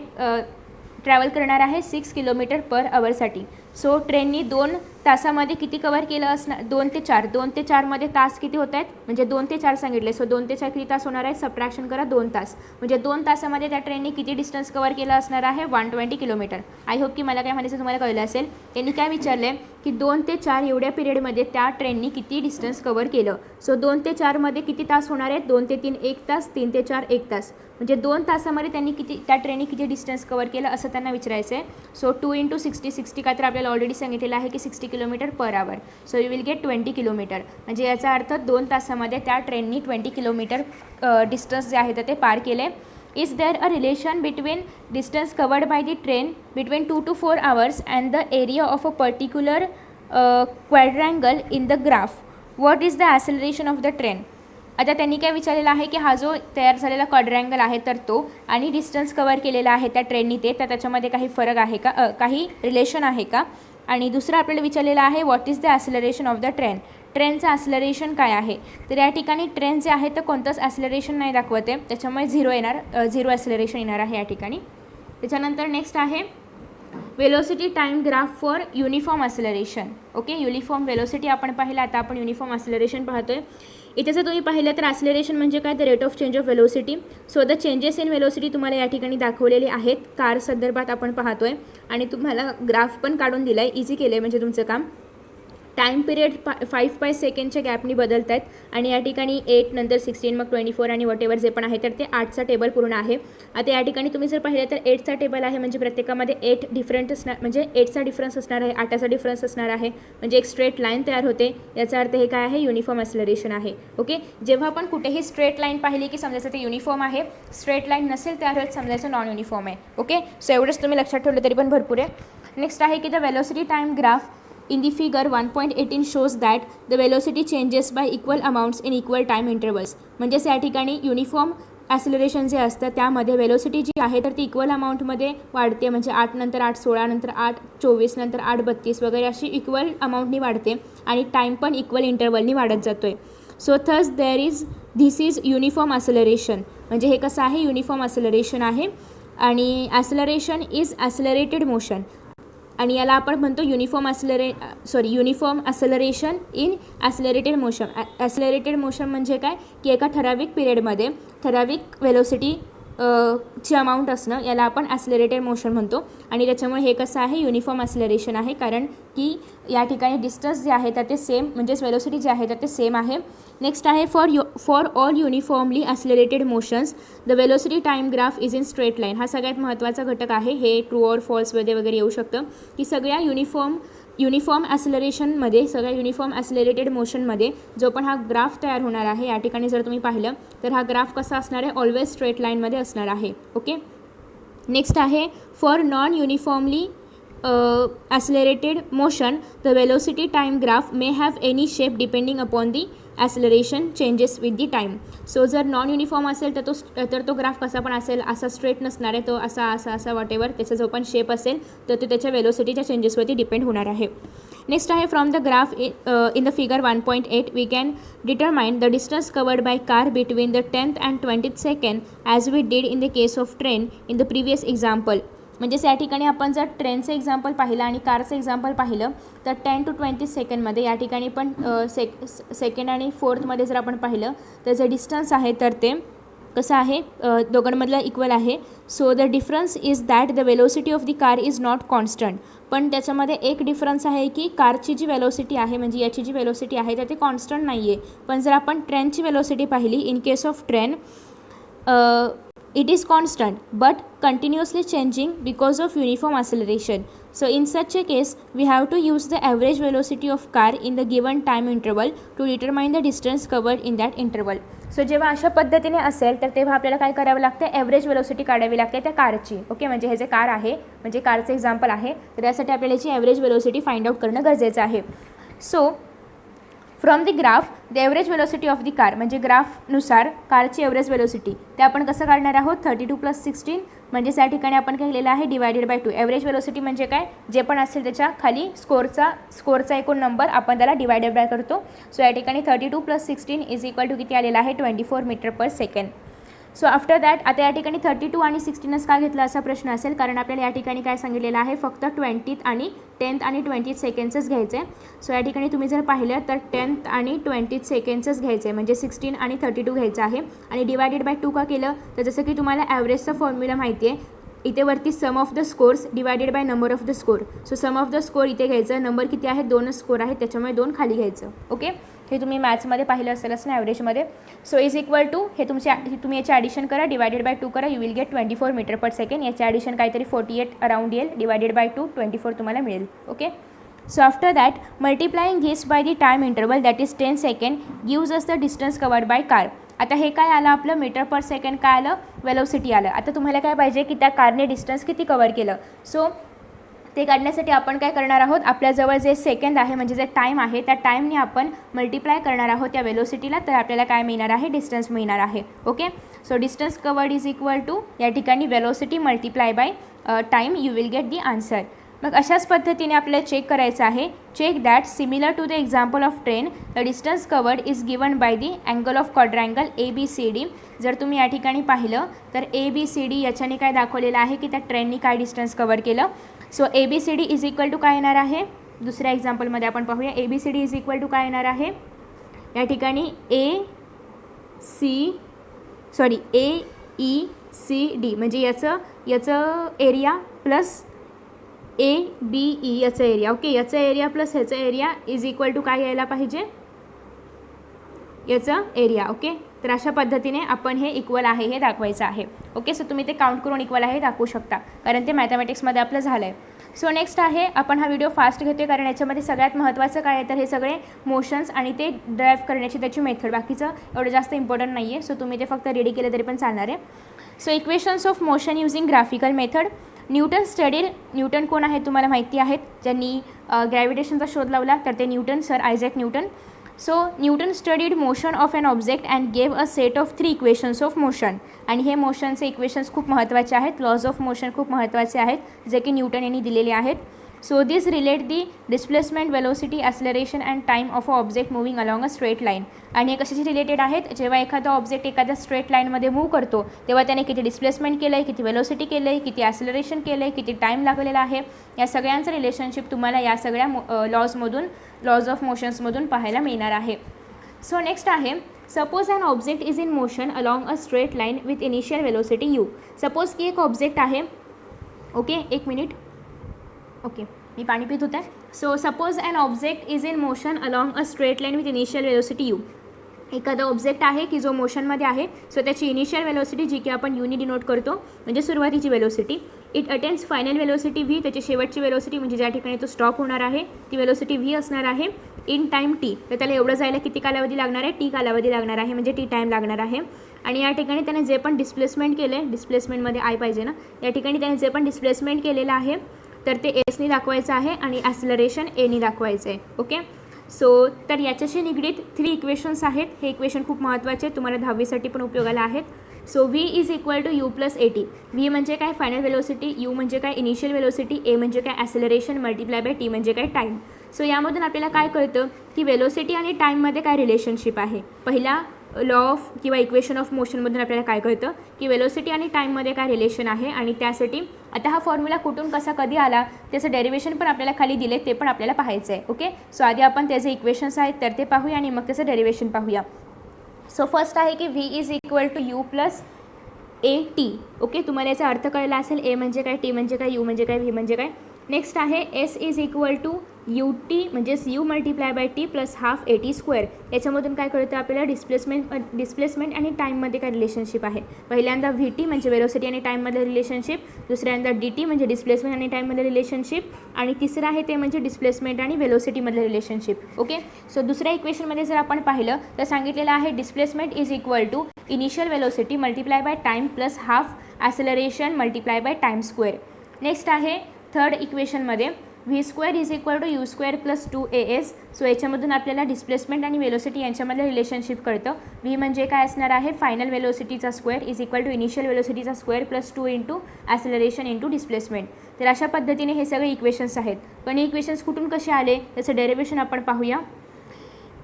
ट्रॅव्हल करणार आहे 6 km/h साठी. सो ट्रेननी 2 तासामध्ये किती कवर केलं असणार? 2 ते 4. 2 ते 4मध्ये तास किती होत आहेत? म्हणजे 2 ते 4 सांगितले. सो 2 ते 4 किती तास होणार आहे? सबट्रॅक्शन करा 2 तास. म्हणजे 2 तासामध्ये त्या ट्रेननी किती डिस्टन्स कवर केलं असणार आहे? 120 किलोमीटर. आय होप की मला काय म्हणायचं तुम्हाला कळलं असेल. त्यांनी काय विचारले की 2 ते 4 एवढ्या पिरियडमध्ये त्या ट्रेननी किती डिस्टन्स कवर केलं. सो 2 ते 4मध्ये किती तास होणार आहेत? 2 ते 3 1 तास, 3 ते 4 1 तास. म्हणजे 2 तासामध्ये त्यांनी त्या ट्रेननी किती डिस्टन्स कवर केलं असं त्यांना विचारायचं आहे. सो 2 × 60 काय तर आपल्याला ऑलरेडी सांगितलेलं आहे की 60 km/h. So you will gate 20 kilometre. म्हणजे याचा अर्थ 2 तासामध्ये त्या ट्रेननी 20 किलोमीटर डिस्टन्स जे आहे तर ते पार केले. Is there a relation between distance covered by the train between 2 to 4 hours and the area of a particular quadrangle in the graph? What is the acceleration of the train? आता त्यांनी काय विचारलेलं आहे की हा जो तयार झालेला क्वाड्रँगल आहे तर तो आणि डिस्टन्स कवर केलेला आहे त्या ट्रेननी तर त्याच्यामध्ये काही फरक आहे का, काही रिलेशन आहे का? आणि दुसरं आपल्याला विचारलेलं आहे what is the acceleration of the train. ट्रेनचं ॲक्सिलरेशन काय आहे. तर या ठिकाणी ट्रेन जे आहे तर कोणतंच ॲक्सिलरेशन नाही दाखवते, त्याच्यामुळे झिरो ॲक्सिलरेशन येणार आहे या ठिकाणी. त्याच्यानंतर नेक्स्ट आहे velocity time graph for uniform acceleration. Okay, uniform velocity आपण पाहिलं, आता आपण युनिफॉर्म ॲक्सिलरेशन पाहतोय. इथे जर तुम्ही पाहिलं तर ॲक्सिलरेशन म्हणजे काय, the rate of change of velocity. So the changes in velocity तुम्हाला या ठिकाणी दाखवलेले आहेत. कार संदर्भात आपण पाहतोय आणि तुम्हाला ग्राफ पण काढून दिला आहे, इझी केलं आहे म्हणजे तुमचं काम. टाईम पिरियड 5 सेकंडच्या गॅपनी बदलत आहेत आणि या ठिकाणी 8 नंतर 16 मग 24 आणि वॉटेवर जे पण आहे तर ते 8चा टेबल पूर्ण आहे. आता या ठिकाणी तुम्ही जर पाहिलं तर 8चा टेबल आहे म्हणजे प्रत्येकामध्ये 8 डिफरंट असणार, म्हणजे 8चा डिफरन्स असणार आहे, 8चा डिफरन्स असणार आहे, म्हणजे एक स्ट्रेट लाईन तयार होते. याचा अर्थ हे काय आहे, युनिफॉर्म ॲक्सिलरेशन आहे. ओके, जेव्हा आपण कुठेही स्ट्रेट लाईन पाहिली की समजायचं ते युनिफॉर्म आहे, स्ट्रेट लाईन नसेल तयार होत समजायचं नॉन युनिफॉर्म आहे. ओके, सो एवढंच तुम्ही लक्षात ठेवलं तरी पण भरपूर आहे. नेक्स्ट आहे की the velocity time graph in the figure 1.18 shows that the velocity changes by equal amounts in equal time intervals. म्हणजेच या ठिकाणी युनिफॉर्म ॲक्सिलरेशन जे असतं त्यामध्ये वेलोसिटी जी आहे तर ती इक्वल अमाऊंटमध्ये वाढते, म्हणजे 8 नंतर 8 16 नंतर 8 24 नंतर 8 32 वगैरे अशी इक्वल अमाऊंटनी वाढते आणि टाईम पण इक्वल इंटरवलनी वाढत जातो आहे. So thus this is uniform acceleration. म्हणजे हे कसं आहे, युनिफॉर्म ॲक्सिलरेशन आहे आणि ॲक्सिलरेशन इज ॲक्सिलरेटेड मोशन आणि याला आपण म्हणतो uniform acceleration in accelerated motion. Accelerated motion म्हणजे काय की एका ठराविक पिरियडमध्ये ठराविक वेलोसिटी ची अमाऊंट असणं याला आपण ॲक्सिलरेटेड मोशन म्हणतो आणि त्याच्यामुळे हे कसं आहे, युनिफॉर्म ॲक्सिलरेशन आहे, कारण की या ठिकाणी डिस्टन्स जे आहे तर ते सेम, म्हणजेच वेलोसिटी जे आहे तर ते सेम आहे. नेक्स्ट आहे for all uniformly accelerated motions the velocity time graph is in straight line. हा सगळ्यात महत्त्वाचा घटक आहे. हे ट्रू ऑर फॉल्समध्ये वगैरे येऊ शकतं की सगळ्या युनिफॉर्म ॲक्सिलरेशनमध्ये, सगळ्या युनिफॉर्म ॲक्सिलरेटेड मोशनमध्ये जो पण हा ग्राफ तयार होणार आहे या ठिकाणी जर तुम्ही पाहिलं तर हा ग्राफ कसा असणार आहे, ऑलवेज स्ट्रेट लाईनमध्ये असणार आहे. ओके, नेक्स्ट आहे for non uniformly accelerated motion the velocity time graph may have any shape depending upon the acceleration changes with the time. So जर नॉन युनिफॉर्म असेल तर तो ग्राफ कसा पण असेल, असा स्ट्रेट नसणार आहे, तो असा वॉटेवर त्याचा जो पण शेप असेल तर तो त्याच्या वेलोसिटीच्या चेंजेसवरती डिपेंड होणार आहे. नेक्स्ट आहे from the graph in the figure 1.8 we can determine the distance covered by car between the 10th and 20th second as we did in the case of train in the previous example. म्हणजेच या ठिकाणी आपण जर ट्रेनचं example पाहिलं आणि कारचं example पाहिलं तर 10 to 20 सेकंडमध्ये या ठिकाणी पण सेकंड आणि फोर्थमध्ये जर आपण पाहिलं तर जे डिस्टन्स आहे तर ते कसं आहे, दोघांमधलं इक्वल आहे. So the difference is that the velocity of the car is not constant. पण त्याच्यामध्ये एक डिफरन्स आहे की कारची जी वेलोसिटी आहे, म्हणजे याची जी वेलोसिटी आहे तर ते कॉन्स्टंट नाही आहे. पण जर आपण ट्रेनची वेलोसिटी पाहिली in case of train it is constant but continuously changing because of uniform acceleration. So in such a case we have to use the average velocity of car in the given time interval to determine the distance covered in that interval. So जेव्हा अशा पद्धतीने असेल तर तेव्हा आपल्याला काय करावं लागतं, ॲव्हरेज वेलोसिटी काढावी लागते त्या कारची. ओके, म्हणजे हे जे कार आहे म्हणजे कारचं एक्झाम्पल आहे तर त्यासाठी आपल्याला याची ॲव्हरेज वेलोसिटी फाइंड आउट करणं गरजेचं आहे. So from the graph the average velocity of the car, म्हणजे ग्राफनुसार कारची ॲव्हरेज वेलोसिटी ते आपण कसं काढणार आहोत, 32 + 16 म्हणजेच या ठिकाणी आपण काय लिहिलेलं आहे डिवायडेड बाय 2. ॲव्हरेज वेलोसिटी म्हणजे काय, जे पण असेल त्याच्या खाली स्कोरचा एकूण नंबर आपण त्याला डिवायडेड बाय करतो. सो या ठिकाणी 32 + 16 इज इक्वल टू किती आलेला आहे, 24 metre per second. So after that आता या ठिकाणी 32 आणि 16च का घेतला असा प्रश्न असेल, कारण आपल्याला या ठिकाणी काय सांगितलेलं आहे, फक्त 20th आणि 10th आणि 20th सेकंड्सच घ्यायचे. सो या ठिकाणी तुम्ही जर पाहिलं तर 10th आणि 20th सेकंड्सच घ्यायचे, म्हणजे 16 आणि 32 घ्यायचं आहे. आणि डिवायडेड बाय 2 का केलं, तर जसं की तुम्हाला ॲव्हरेजचा फॉर्म्युला माहिती आहे, इथे वरती sum of the scores divided by number of the score. So sum of the score इथे घ्यायचं, नंबर किती आहे, 2च स्कोर आहे त्याच्यामुळे 2 खाली घ्यायचं. ओके, हे तुम्ही मॅथ्समध्ये पाहिलं असेलच ना ॲव्हरेजमध्ये. सो इज इक्वल टू हे तुम्ही याचे ॲडिशन करा, डिवायडेड बाय 2 करा, you will get 24 metre per second. याचे ॲडिशन काहीतरी 48 अराउंड येईल, डिवायडेड बाय 2 24 तुम्हाला मिळेल. Okay, so after that multiplying this by the time interval that is 10 second gives us the distance covered by car. आता हे काय आलं आपलं, मीटर पर सेकंड काय आलं, वेलोसिटी आलं. आता तुम्हाला काय पाहिजे की त्या कारने डिस्टन्स किती कवर केलं. सो ते काढण्यासाठी आपण काय करणार आहोत, आपल्याजवळ जे सेकंड आहे म्हणजे जे टाईम आहे त्या टाईमने आपण मल्टिप्लाय करणार आहोत त्या वेलोसिटीला, तर आपल्याला काय मिळणार आहे, डिस्टन्स मिळणार आहे. Okay, so distance covered is equal to या ठिकाणी velocity multiply by time, you will get the answer. मग अशाच पद्धतीने आपल्याला चेक करायचं आहे. Check that similar to the example of train the distance covered is given by the angle of quadrangle ABCD. जर तुम्ही या ठिकाणी पाहिलं तर ABCD याच्याने काय दाखवलेलं आहे की त्या ट्रेननी काय डिस्टन्स कवर केलं. So ABCD is equal to काय येणार आहे, दुसऱ्या एक्झाम्पलमध्ये आपण पाहूया. ABCD इज इक्वल टू काय येणार आहे, या ठिकाणी AECD म्हणजे याचं एरिया प्लस ABE याचं एरिया. ओके, याचं एरिया प्लस ह्याचं एरिया इज इक्वल टू काय यायला पाहिजे, याचं एरिया. ओके, तर अशा पद्धतीने आपण हे इक्वल आहे हे दाखवायचं आहे. ओके, सो तुम्ही ते काउंट करून इक्वल आहे दाखवू शकता, कारण ते मॅथमॅटिक्समध्ये आपलं झालं आहे. सो नेक्स्ट आहे, आपण हा व्हिडिओ फास्ट घेतो आहे कारण याच्यामध्ये सगळ्यात महत्त्वाचं काय आहे तर हे सगळे मोशन्स आणि ते ड्राईव्ह करण्याची त्याची मेथड, बाकीचं एवढं जास्त इम्पॉर्टंट नाही आहे. सो तुम्ही ते फक्त रेडी केलं तरी पण चालणार आहे. So equations of motion using graphical method. Newton कोण आहेत तुम्हाला माहिती आहेत, ज्यांनी ग्रॅव्हिटेशनचा शोध लावला तर ते Newton, sir Isaac Newton. So Newton studied motion of an object and gave a set of 3 equations of motion. आणि हे मोशनचे इक्वेशन्स खूप महत्त्वाचे आहेत, लॉज ऑफ मोशन खूप महत्त्वाचे आहेत जे की न्यूटन यांनी दिलेले आहेत. So this relate the displacement, velocity, acceleration and time of a object moving along a straight line. आणि हे कशाशी रिलेटेड आहेत, जेव्हा एखादा ऑब्जेक्ट एखाद्या स्ट्रेट लाईनमध्ये मूव्ह करतो तेव्हा त्याने किती डिस्प्लेसमेंट केलं आहे, किती वेलोसिटी केलं आहे, किती ॲक्सलरेशन केलं आहे, किती टाईम लागलेला आहे, या सगळ्यांचं रिलेशनशिप तुम्हाला या सगळ्या लॉज ऑफ मोशन्समधून पाहायला मिळणार आहे. सो नेक्स्ट आहे, suppose an object is in motion along a straight line with initial velocity U. Suppose की एक ऑब्जेक्ट आहे, ओके एक मिनिट, ओके मी पाणी पित होते. So suppose an object is in motion along a straight line with initial velocity U. एखादा object आहे की जो मोशनमध्ये आहे, सो त्याची इनिशियल वेलोसिटी जी की आपण यूनी डिनोट करतो म्हणजे सुरुवातीची velocity. It attains final velocity V, त्याची शेवटची वेलोसिटी म्हणजे ज्या ठिकाणी तो स्टॉप होणार आहे ती वेलोसिटी व्ही असणार आहे. इन टाईम टी, तर त्याला एवढं जायला किती कालावधी लागणार आहे, टी कालावधी लागणार आहे म्हणजे टी टाईम लागणार आहे. आणि या ठिकाणी त्याने जे पण डिस्प्लेसमेंट केलं आहे, डिस्प्लेसमेंटमध्ये आय पाहिजे ना, या ठिकाणी त्याने जे पण डिस्प्लेसमेंट केलेलं आहे तर ते एसनी दाखवायचं आहे आणि ॲक्सलरेशन एनी दाखवायचं आहे. ओके, सो तर याच्याशी निगडीत 3 इक्वेशन्स आहेत. हे इक्वेशन खूप महत्त्वाचे आहेत, तुम्हाला 10वीसाठी पण उपयोगाला आहेत. So V is equal to U plus AT. V म्हणजे काय, फायनल वेलोसिटी, यू म्हणजे काय, इनिशियल वेलोसिटी, ए म्हणजे काय, ॲक्सलरेशन, मल्टिप्लाय बाय टी म्हणजे काय, टाईम. सो यामधून आपल्याला काय कळतं की वेलोसिटी आणि टाईममध्ये काय रिलेशनशिप आहे. पहिला लॉ ऑफ किंवा इक्वेशन ऑफ मोशनमधून आपल्याला काय कळतं की वेलोसिटी आणि टाईममध्ये काय रिलेशन आहे. आणि त्यासाठी आता हा फॉर्म्युला कुठून कसा कधी आला त्याचं डेरिवेशन पण आपल्याला खाली दिले, ते पण आपल्याला पाहायचं आहे. ओके, सो आधी आपण त्याचे इक्वेशन्स आहेत तर ते पाहूया आणि मग त्याचं डेरिवेशन पाहूया. सो फर्स्ट आहे की V is equal to U plus AT. Okay, तुम्हाला याचा अर्थ कळला असेल, ए म्हणजे काय, टी म्हणजे काय, यू म्हणजे काय, व्ही म्हणजे काय. नेक्स्ट आहे S is equal to UT म्हणजेच U multiply by T plus half AT square. याच्यामधून काय कळतं आपल्याला डिस्प्लेसमेंट आणि टाईममध्ये काय रिलेशनशिप आहे. पहिल्यांदा VT म्हणजे वेलोसिटी आणि टाईममधलं रिलेशनशिप, दुसऱ्यांदा DT म्हणजे डिस्प्लेसमेंट आणि टाईममधलं रिलेशनशिप, आणि तिसरं आहे ते म्हणजे डिस्प्लेसमेंट आणि वेलोसिटीमधलं रिलेशनशिप. ओके, सो दुसऱ्या इक्वेशनमध्ये जर आपण पाहिलं तर सांगितलेलं आहे displacement is equal to initial velocity multiply by time plus half acceleration multiply by time square. Next आहे थर्ड इक्वेशनमध्ये V square is equal to U square plus 2AS. So याच्यामधून आपल्याला डिस्प्लेसमेंट आणि वेलोसिटी यांच्यामधलं रिलेशनशिप कळतं. V म्हणजे काय असणार आहे, फायनल वेलोसिटीचा square is equal to initial वेलोसिटीचा square plus 2 into acceleration into displacement. तर अशा पद्धतीने हे सगळे इक्वेशन्स आहेत. पण हे इक्वेशन्स कुठून कसे आले त्याचं डेरिवेशन आपण पाहूया.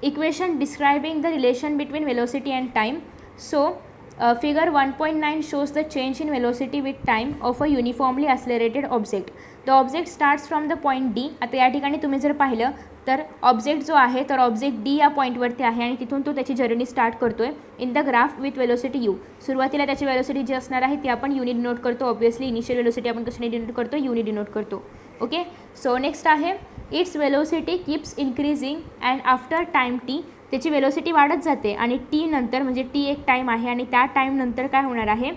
Equation describing the relation between velocity and time. So figure 1.9 shows the change in velocity with time of a uniformly accelerated object. The object starts from the point D. आता या ठिकाणी तुम्ही जर पाहिलं तर ऑब्जेक्ट जो आहे तर ऑब्जेक्ट D या पॉईंटवरती आहे आणि तिथून तो त्याची जर्नी स्टार्ट करतोय in the graph with velocity you. सुरुवातीला त्याची वेलोसिटी जी असणार आहे ती आपण युनी डिनोट करतो. ऑब्वियसली इनिशियल वेलोसिटी आपण कशाने डिनोट करतो, युनी डिनोट करतो. ओके, सो नेक्स्ट आहे its velocity keeps increasing and after time T. त्याची वेलोसिटी वाढत जाते आणि टी नंतर म्हणजे टी एक टाईम आहे आणि त्या टाईम नंतर काय होणार आहे,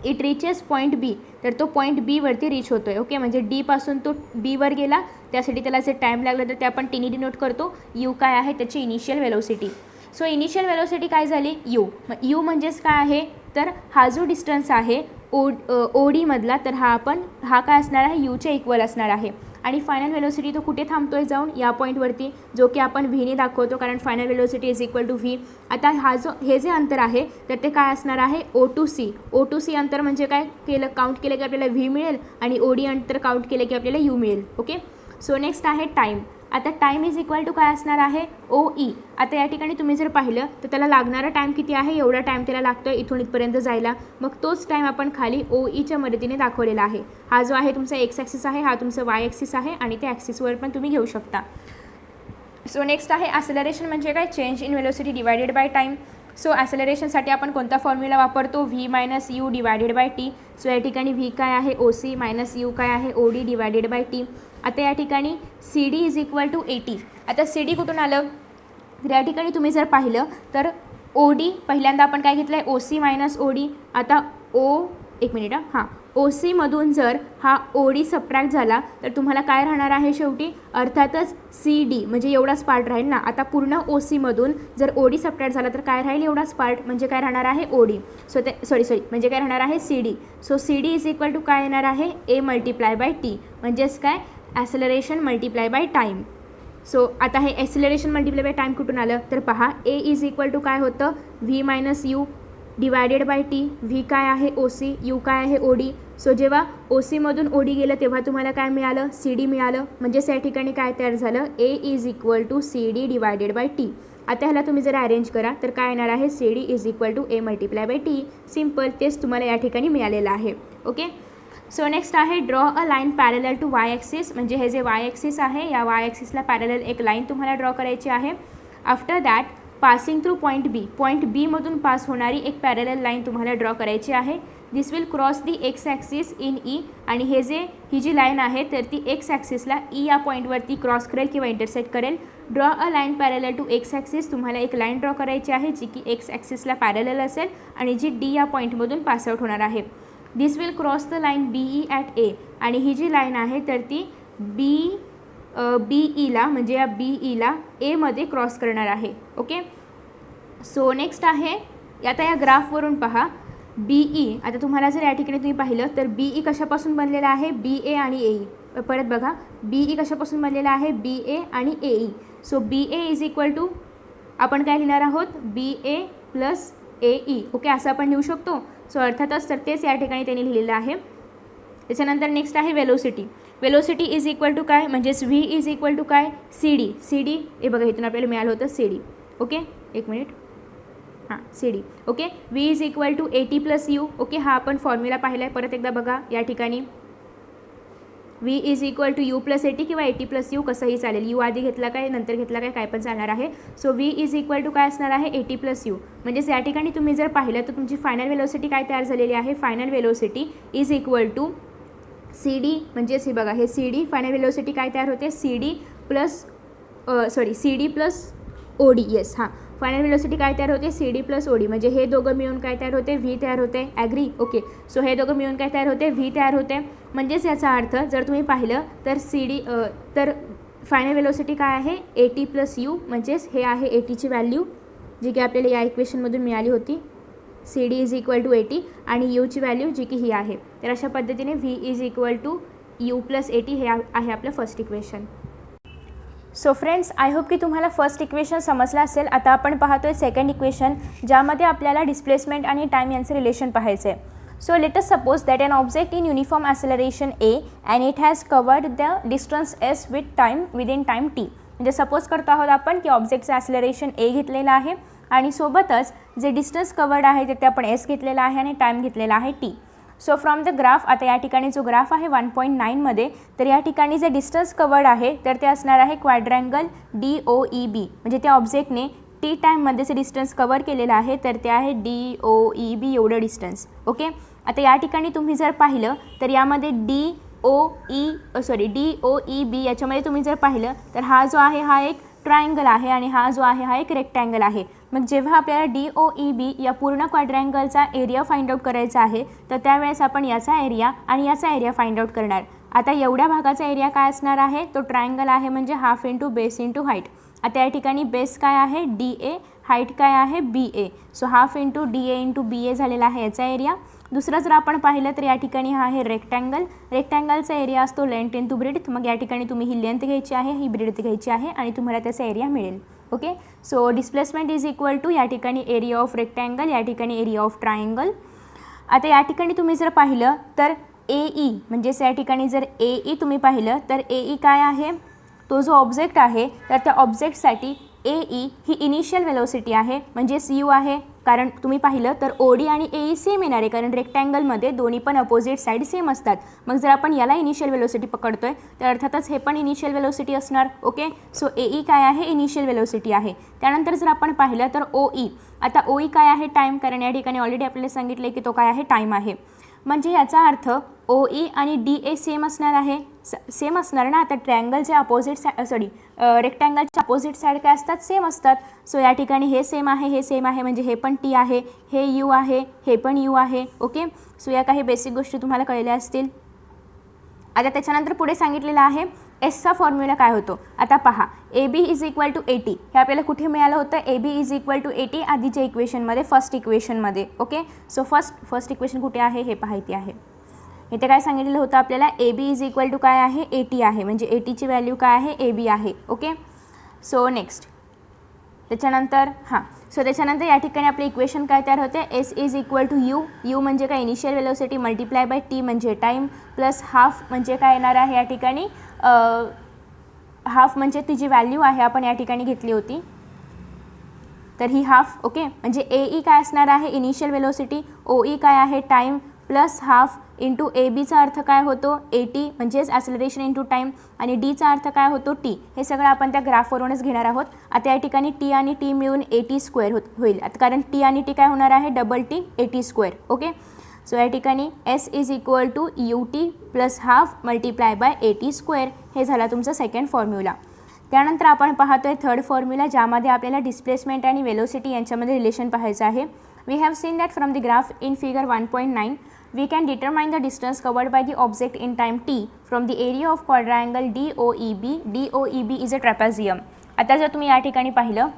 इट रिचेस पॉईंट बी. तर तो पॉईंट बी वरती रीच होतो आहे. ओके, म्हणजे डी पासून तो बीवर गेला, त्यासाठी त्याला जे टाईम लागला तर ते आपण टीनी डिनोट करतो. यू काय आहे त्याची initial velocity. So initial velocity काय झाली, यू म्हणजेच काय आहे तर हा जो डिस्टन्स आहे OD मधला तर हा काय असणार आहे यूच्या इक्वल असणार आहे. आणि फायनल वेलोसिटी तो कुठे थांबतो आहे जाऊन या पॉईंटवरती, जो की आपण व्हीने दाखवतो, कारण final velocity is equal to V. आता हे जे अंतर आहे तर ते काय असणार आहे, ओ टू सी अंतर म्हणजे काय केलं, काउंट केलं की आपल्याला व्ही मिळेल आणि ओ डी अंतर काउंट केलं की आपल्याला यू मिळेल. ओके. सो नेक्स्ट आहे टाईम. आता टाईम इज इक्वल टू काय असणार आहे, ओ ई. आता या ठिकाणी तुम्ही जर पाहिलं तर त्याला लागणारा टाईम किती आहे, एवढा टाईम त्याला लागतो आहे इथून इथपर्यंत जायला. मग तोच टाईम आपण खाली ओ ईच्या मदतीने दाखवलेला आहे. हा जो आहे तुमचा एक्स ॲक्सिस आहे, हा तुमचा वाय ॲक्सिस आहे आणि त्या ॲक्सिसवर पण तुम्ही घेऊ शकता. सो नेक्स्ट आहे ॲसेलरेशन म्हणजे काय, change in velocity divided by time. So ॲसेलरेशनसाठी आपण कोणता फॉर्म्युला वापरतो, V minus U divided by T. So या ठिकाणी व्ही काय आहे, ओ सी मायनस यू काय आहे, O D divided by T. आता या ठिकाणी C D is equal to 80. आता सी डी कुठून आलं, तर या ठिकाणी तुम्ही जर पाहिलं तर ओ डी पहिल्यांदा आपण काय घेतलं आहे, ओ सी मायनस ओ डी. आता एक मिनिट हां, ओ सीमधून जर हा ओ डी सबट्रॅक्ट झाला तर तुम्हाला काय राहणार आहे शेवटी, अर्थातच सी डी म्हणजे एवढाच पार्ट राहील ना. आता पूर्ण ओ सीमधून जर ओ डी सबट्रॅक्ट झाला तर काय राहील, एवढाच पार्ट म्हणजे काय राहणार आहे, ओ डी. सो ते सॉरी म्हणजे काय राहणार आहे, C D. So C D is equal to काय येणार आहे, ए मल्टिप्लाय बाय टी. म्हणजेच काय, acceleration multiply by time. So आता हे ॲसेलरेशन मल्टिप्लाय बाय टाईम कुठून आलं तर पहा, ए इज इक्वल टू काय होतं, V minus U divided by T. V काय आहे, ओ सी, यू काय आहे, ओ डी. सो जेव्हा ओ सीमधून ओ डी गेलं तेव्हा तुम्हाला काय मिळालं, सी डी मिळालं. म्हणजेच या ठिकाणी काय तयार झालं, A is equal to C D divided by T. आता ह्याला तुम्ही जर अरेंज करा तर काय येणार आहे, C D is equal to A multiply by T. Simple, तेच तुम्हाला या ठिकाणी मिळालेलं आहे. ओके. सो नेक्स्ट आहे draw a line parallel to Y axis. म्हणजे हे जे वाय ॲक्सिस आहे या वाय ॲक्सिसला पॅरलल एक लाईन तुम्हाला ड्रॉ करायची आहे. After that passing through point बीमधून पास होणारी एक पॅरलल लाईन तुम्हाला ड्रॉ करायची आहे. This will cross the X axis in E. आणि ही जी लाईन आहे तर ती एक्स ॲक्सिसला ई या पॉईंटवरती क्रॉस करेल किंवा इंटरसेक्ट करेल. Draw a line parallel to X axis. तुम्हाला एक लाईन ड्रॉ करायची आहे जी की एक्स ॲक्सिसला पॅरलल असेल आणि जी डी या पॉईंटमधून पासआउट होणार आहे. This will cross the line B E at A. आणि ही जी लाईन आहे तर ती बी ईला म्हणजे या बी ईला एमध्ये क्रॉस करणार आहे. ओके. सो नेक्स्ट आहे, आता या ग्राफवरून पहा बी ई. आता तुम्हाला जर या ठिकाणी तुम्ही पाहिलं तर बी ई कशापासून बनलेला आहे, बी ए आणि ए ई. परत बघा, बी ई कशापासून बनलेला आहे, बी ए आणि A E. So B A is equal to आपण काय लिहिणार आहोत, B A plus A E. Okay, असं आपण लिहू शकतो. सो अर्थातच तर तेच या ठिकाणी त्यांनी लिहिलेलं आहे. त्याच्यानंतर नेक्स्ट आहे velocity. Velocity is equal to काय, म्हणजेच व्ही इज इक्वल टू काय, सी डी. सी डी हे बघा इथून आपल्याला मिळालं होतं सी डी. ओके, एक मिनिट, हां C D. Okay. V is equal to A T plus U. Okay, हा आपण फॉर्म्युला पाहिला आहे. परत एकदा बघा या ठिकाणी V is equal to U plus A T किंवा ए टी प्लस यू कसंही चालेल. यू आधी घेतला काय नंतर घेतला काय पण चालणार आहे. So V is equal to काय असणार आहे, ए टी प्लस यू. म्हणजेच या ठिकाणी तुम्ही जर पाहिलं तर तुमची फायनल वेलोसिटी काय तयार झालेली आहे, final velocity is equal to C D. म्हणजेच हे बघा हे सी डी, फायनल वेलोसिटी काय तयार होते, C D plus C D plus O D. Yes, हां, फायनल वेलोसिटी काय तयार होते, C D plus O D. म्हणजे हे दोघं मिळून काय तयार होते, व्ही तयार होते. ॲग्री. ओके. सो हे दोघं मिळून काय तयार होते, व्ही तयार होते. म्हणजेच याचा अर्थ जर तुम्ही पाहिलं तर सी डी तर फायनल वेलोसिटी काय आहे, ए टी प्लस यू. म्हणजेच हे आहे ए टीची व्हॅल्यू जी की आपल्याला या इक्वेशनमधून मिळाली होती. C D is equal to A T आणि यूची व्हॅल्यू जी की ही आहे. तर अशा पद्धतीने V is equal to U plus A T हे आहे आपलं first equation. So friends, I hope की तुम्हाला फर्स्ट इक्वेशन समजलं असेल. आता आपण पाहतो आहे सेकंड इक्वेशन, ज्यामध्ये आपल्याला डिस्प्लेसमेंट आणि टाईम यांचं रिलेशन पाहायचं आहे. So let us suppose that an object in uniform acceleration A and it has covered the distance S within time T. म्हणजे सपोज करतो आहोत आपण की ऑब्जेक्टचं ॲसेलरेशन ए घेतलेलं आहे आणि सोबतच जे डिस्टन्स कवर्ड आहे ते आपण एस घेतलेलं आहे आणि टाईम घेतलेला आहे T. So from the graph, आता या ठिकाणी जो ग्राफ आहे 1.9मध्ये, तर या ठिकाणी जे डिस्टन्स कवर्ड आहे तर ते असणार आहे क्वाड्रँगल डी ओ ई बी. म्हणजे त्या ऑब्जेक्टने टी टाईममध्ये जे डिस्टन्स कवर केलेलं आहे तर ते आहे डी ओ ई बी एवढं डिस्टन्स. ओके. आता या ठिकाणी तुम्ही जर पाहिलं तर यामध्ये डी ओ ई बी याच्यामध्ये तुम्ही जर पाहिलं तर हा जो आहे हा एक ट्रायंगल आहे आणि हा जो आहे हा एक रेक्टँगल आहे. मग जेव्हा आपल्याला डी ओ ई बी या पूर्ण क्वाड्रँगलचा एरिया फाइंड आउट करायचा आहे तर त्यावेळेस आपण याचा एरिया आणि याचा एरिया फाइंड आउट करणार. आता एवढ्या भागाचा एरिया काय असणार आहे, तो ट्रायंगल आहे म्हणजे half into base into height. आता या ठिकाणी बेस काय आहे, डी ए हाईट काय आहे B A. So half into D A into B A झालेला आहे याचा एरिया. दुसरं जर आपण पाहिलं तर या ठिकाणी हा आहे रेक्टँगल. रेक्टँगलचा एरिया असतो लेंथ इंटू ब्रेड्थ. मग या ठिकाणी तुम्ही ही लेंथ घ्यायची आहे, ही ब्रेड्थ घ्यायची आहे आणि तुम्हाला त्याचा एरिया मिळेल. Okay. So displacement is equal to या ठिकाणी एरिया ऑफ रेक्टँगल, या ठिकाणी एरिया ऑफ ट्रायंगल. आता या ठिकाणी तुम्ही जर पाहिलं तर AE म्हणजेच या ठिकाणी जर AE तुम्ही पाहिलं तर AE काय आहे, तो जो ऑब्जेक्ट आहे तर त्या ऑब्जेक्टसाठी AE ही इनिशियल वेलोसिटी आहे म्हणजेच U आहे. कारण तुम्ही पाहिलं तर OD आणि AE सेम येणार आहे, कारण रेक्टँगलमध्ये दोन्ही पण अपोजिट साईड सेम असतात. मग जर आपण याला इनिशियल वेलोसिटी पकडतोय तर अर्थातच हे पण इनिशियल वेलोसिटी असणार. ओके. सो AE काय आहे, इनिशियल वेलोसिटी आहे. त्यानंतर जर आपण पाहिलं तर OE, आता OE काय आहे, टाईम. कारण या ठिकाणी ऑलरेडी आपल्याला सांगितलं की तो काय आहे, टाईम आहे. म्हणजे याचा अर्थ OE आणि DA सेम असणार आहे. सेम असणार ना. आता ट्रायंगलचे अपोजिट रेक्टँगलचे अपोजिट साईड काय असतात, सेम असतात. सो या ठिकाणी हे सेम आहे, हे सेम आहे, म्हणजे हे पण T आहे, हे U आहे, हे पण U आहे. ओके. सो या काही बेसिक गोष्टी तुम्हाला कळल्या असतील. आता त्याच्यानंतर पुढे सांगितलेलं आहे एसचा फॉर्म्युला काय होतो. आता पहा, AB इज इक्वल टू 80 हे आपल्याला कुठे मिळालं होतं, AB इज इक्वल टू 80 आधीच्या इक्वेशनमध्ये, फर्स्ट इक्वेशनमध्ये. ओके. सो फर्स्ट इक्वेशन कुठे आहे हे पाहायची आहे. इथे काय सांगितलेलं होतं आपल्याला, AB इज इक्वल टू काय आहे, 80 आहे, म्हणजे 80ची व्हॅल्यू काय आहे, AB आहे. ओके. सो नेक्स्ट त्याच्यानंतर त्याच्यानंतर या ठिकाणी आपले इक्वेशन काय तयार होते, S is equal to U म्हणजे काय, initial velocity multiply by T म्हणजे टाईम, प्लस हाफ म्हणजे काय येणार आहे या ठिकाणी, हाफ म्हणजे ती जी व्हॅल्यू आहे आपण या ठिकाणी घेतली होती तर ही हाफ. ओके. म्हणजे AE काय असणार आहे, इनिशियल वेलोसिटी, OE काय आहे, टाईम, प्लस हाफ इंटू ABचा अर्थ काय होतो 80 म्हणजेच ॲक्सेलरेशन इंटू टाईम, आणि Dचा अर्थ काय होतो T. हे सगळं आपण त्या ग्राफवरूनच घेणार आहोत. आता या ठिकाणी T आणि T मिळून 80 स्क्वेअर होईल. आता कारण T आणि T काय होणार आहे, double T 80 square. Okay. So या ठिकाणी S is equal to UT plus half multiply by 80 square. हे झाला तुमचा सेकंड फॉर्म्युला. त्यानंतर आपण पाहतोय थर्ड फॉर्म्युला, ज्यामध्ये आपल्याला डिस्प्लेसमेंट आणि वेलोसिटी यांच्यामध्ये रिलेशन पाहायचं आहे. We have seen that from the graph in figure 1.9 we can determine the distance covered by the object in time t from the area of quadrangle DOEB. DOEB is a trapezium. आता जर तुम्ही या ठिकाणी पाहिलं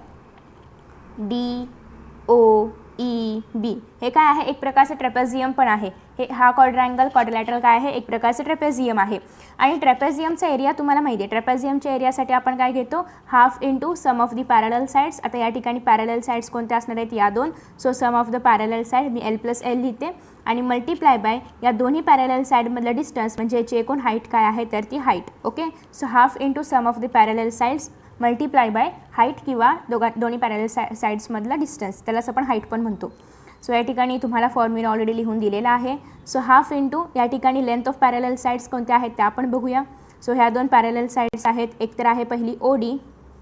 DOEB हे काय आहे, एक प्रकारचं ट्रॅपेझियम पण आहे. हा क्वाड्रॅलॅटरल काय आहे, एक प्रकारचं ट्रॅपेझियम आहे. आणि ट्रॅपेझियमचा एरिया तुम्हाला माहिती आहे, ट्रॅपेझियमच्या एरियासाठी आपण काय घेतो, half into sum of the parallel sides. आता या ठिकाणी पॅरलल साईड्स कोणत्या असणार आहेत, या दोन. So sum of the parallel side मी L+L लिहिते आणि मल्टिप्लाय बाय या दोन्ही पॅरलल साईडमधलं डिस्टन्स म्हणजे याची एकूण हाईट काय आहे तर ती height. Okay. So half into sum of the parallel sides multiply by height किंवा दोन्ही पॅरलल साईड्समधला डिस्टन्स, त्यालाच आपण हाईट पण म्हणतो. सो या ठिकाणी तुम्हाला फॉर्म्युला ऑलरेडी लिहून दिलेला आहे. सो हाफ इंटू या ठिकाणी लेंथ ऑफ पॅरलल साईड्स कोणत्या आहेत त्या आपण बघूया. सो ह्या दोन पॅरलल साईड्स आहेत, एक तर आहे पहिली OD,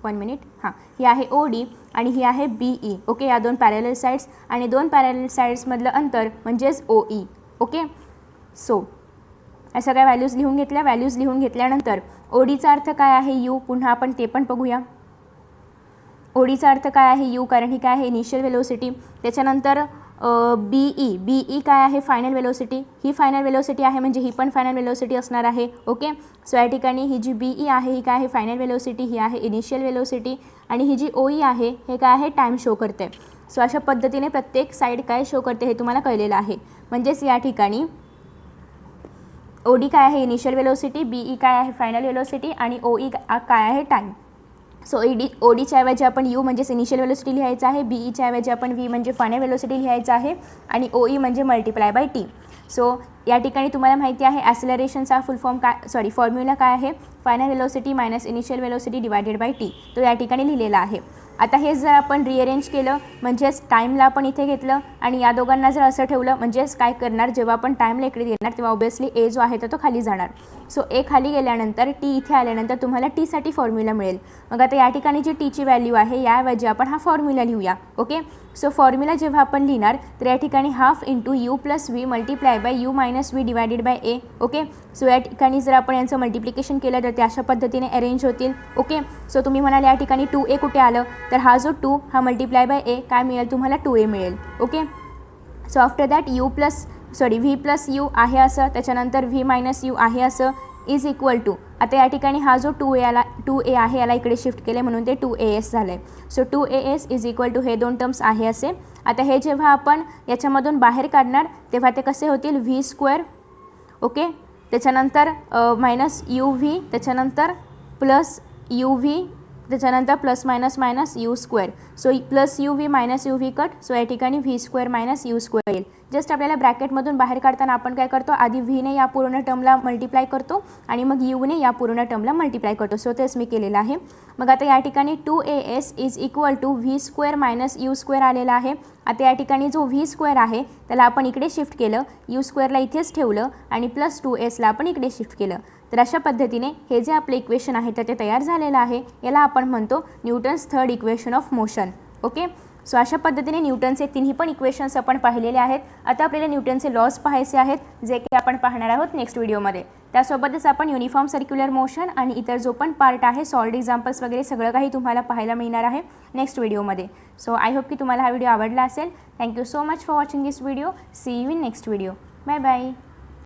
1 मिनिट, ही आहे OD आणि ही आहे BE. ओके. या दोन पॅरलल साईड्स आणि दोन पॅरलल साईड्समधलं अंतर म्हणजेच OE. ओके. सो या सगळ्या व्हॅल्यूज लिहून घेतल्या. व्हॅल्यूज लिहून घेतल्यानंतर ODचा अर्थ काय आहे U, पुन्हा आपण ते पण बघूया. ODचा अर्थ काय आहे U, कारण ही काय आहे इनिशियल वेलोसिटी. त्याच्यानंतर BE काय आहे, फायनल वेलोसिटी. ही फायनल वेलोसिटी आहे म्हणजे ही पण फायनल वेलोसिटी असणार आहे. ओके. सो या ठिकाणी ही जी BE आहे ही काय आहे, फायनल वेलोसिटी, ही आहे इनिशियल वेलोसिटी, आणि ही जी OE आहे हे काय आहे, टाईम शो करते. सो अशा पद्धतीने प्रत्येक साईड काय शो करते हे तुम्हाला कळलेलं आहे. म्हणजेच या ठिकाणी OD काय आहे, इनिशियल वेलोसिटी, BE काय आहे, फायनल वेलोसिटी, आणि OE काय आहे, टाईम. सो ODच्या ऐवजी आपण U म्हणजेच इनिशियल वेलोसिटी लिहायचं आहे, BEच्या ऐवजी आपण V म्हणजे फायनल वेलोसिटी लिहायचं आहे, आणि OE म्हणजे मल्टिप्लाय बाय T. सो या ठिकाणी तुम्हाला माहिती आहे ॲक्सेलरेशनचा फुल फॉर्म काय, फॉर्म्युला काय आहे, final velocity minus initial velocity divided bye T. तो या ठिकाणी लिहिलेला आहे. आता हे जर आपण रिअरेंज केलं म्हणजेच टाईमला आपण इथे घेतलं आणि या दोघांना जर असं ठेवलं म्हणजेच काय करणार, जेव्हा आपण टाईमला इकडे घेणार तेव्हा ऑब्वियसली A जो आहे तर तो खाली जाणार. सो A खाली गेल्यानंतर T इथे आल्यानंतर तुम्हाला Tसाठी फॉर्म्युला मिळेल. मग आता या ठिकाणी जी Tची व्हॅल्यू आहे याऐवजी आपण हा फॉर्म्युला लिहूया. ओके. सो फॉर्म्युला जेव्हा आपण लिहिणार तर या ठिकाणी half into U plus V multiply by U minus V divided by A. Okay. So या ठिकाणी जर आपण यांचं मल्टिप्लिकेशन केलं तर ते अशा पद्धतीने अरेंज होतील. ओके. सो तुम्ही म्हणाल या ठिकाणी 2A कुठे आलं, तर हा जो 2 हा मल्टिप्लाय बाय A काय मिळेल तुम्हाला, 2A मिळेल. Okay. So after that V plus U आहे असं, त्याच्यानंतर V मायनस U आहे असं, इज इक्वल टू, आता या ठिकाणी हा जो 2a आहे याला इकडे शिफ्ट केले म्हणून ते 2as झालं आहे. So 2as is equal to हे दोन टर्म्स आहे असे. आता हे जेव्हा आपण याच्यामधून बाहेर काढणार तेव्हा ते कसे होतील, v², ओके, त्याच्यानंतर मायनस uv, त्याच्यानंतर प्लस uv, त्याच्यानंतर plus minus minus u². So plus uv minus uv cut, so या ठिकाणी v² मायनस u² येईल. जस्ट आपल्याला ब्रॅकेटमधून बाहेर काढताना आपण काय करतो, आधी व्हीने या पूर्ण टर्मला मल्टिप्लाय करतो आणि मग यूने या पूर्ण टर्मला मल्टिप्लाय करतो. सो तेच मी केलेलं आहे. मग आता या ठिकाणी 2as is equal to v² minus u² आलेला आहे. आता या ठिकाणी जो v² आहे त्याला आपण इकडे शिफ्ट केलं, u²ला इथेच ठेवलं आणि प्लस 2sला आपण इकडे शिफ्ट केलं. तर अशा पद्धतीने हे जे आपले इक्वेशन आहे तर ते तयार झालेलं आहे. याला आपण म्हणतो Newton's third equation of motion. Okay, so अशा पद्धतीने न्यूटनचे तिन्ही पण इक्वेशन्स आपण पाहिलेले आहेत. आता आपल्याला न्यूटनचे लॉज पाहायचे आहेत जे की आपण पाहणार आहोत नेक्स्ट व्हिडिओमध्ये. त्यासोबतच आपण युनिफॉर्म सर्क्युलर मोशन आणि इतर जो पण पार्ट आहे, सॉल्ड एक्झाम्पल्स वगैरे सगळं काही तुम्हाला पाहायला मिळणार आहे नेक्स्ट व्हिडिओमध्ये. सो आय होप की तुम्हाला हा व्हिडिओ आवडला असेल. Thank you so much for watching this video. See you in next video. Bye bye.